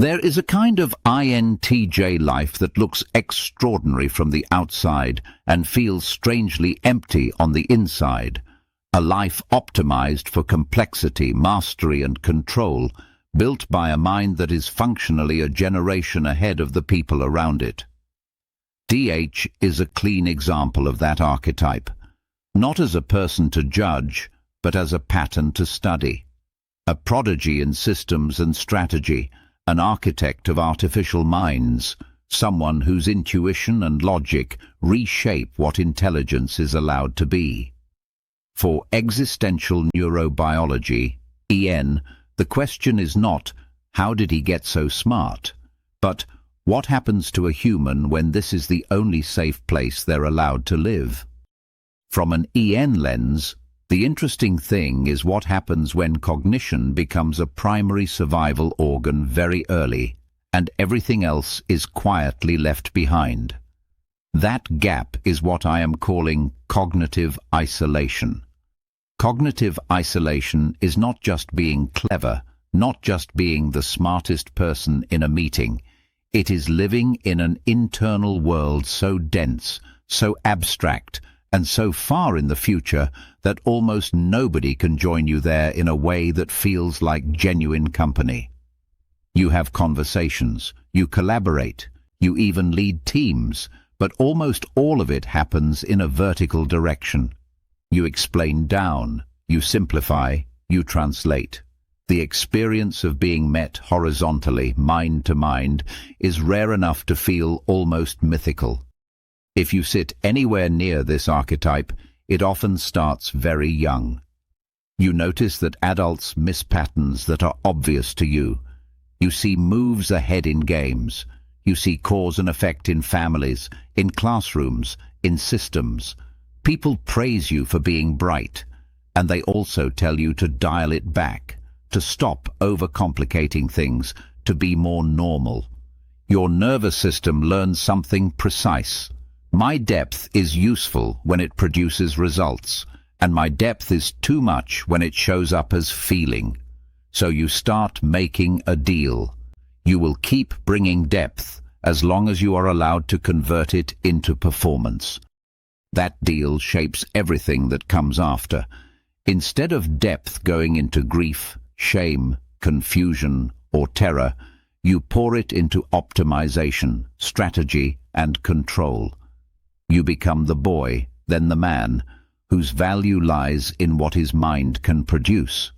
There is a kind of INTJ life that looks extraordinary from the outside and feels strangely empty on the inside. A life optimized for complexity, mastery and control, built by a mind that is functionally a generation ahead of the people around it. DH is a clean example of that archetype, not as a person to judge, but as a pattern to study. A prodigy in systems and strategy, an architect of artificial minds, someone whose intuition and logic reshape what intelligence is allowed to be. For existential neurobiology, EN, the question is not, how did he get so smart? But, what happens to a human when this is the only safe place they're allowed to live? From an EN lens, the interesting thing is what happens when cognition becomes a primary survival organ very early, and everything else is quietly left behind. That gap is what I am calling cognitive isolation. Cognitive isolation is not just being clever, not just being the smartest person in a meeting. It is living in an internal world so dense, so abstract, and so far in the future that almost nobody can join you there in a way that feels like genuine company. You have conversations, you collaborate, you even lead teams, but almost all of it happens in a vertical direction. You explain down, you simplify, you translate. The experience of being met horizontally, mind to mind, is rare enough to feel almost mythical. If you sit anywhere near this archetype, it often starts very young. You notice that adults miss patterns that are obvious to you. You see moves ahead in games. You see cause and effect in families, in classrooms, in systems. People praise you for being bright, and they also tell you to dial it back, to stop overcomplicating things, to be more normal. Your nervous system learns something precise. My depth is useful when it produces results, and my depth is too much when it shows up as feeling. So you start making a deal. You will keep bringing depth as long as you are allowed to convert it into performance. That deal shapes everything that comes after. Instead of depth going into grief, shame, confusion, or terror, you pour it into optimization, strategy, and control. You become the boy, then the man, whose value lies in what his mind can produce.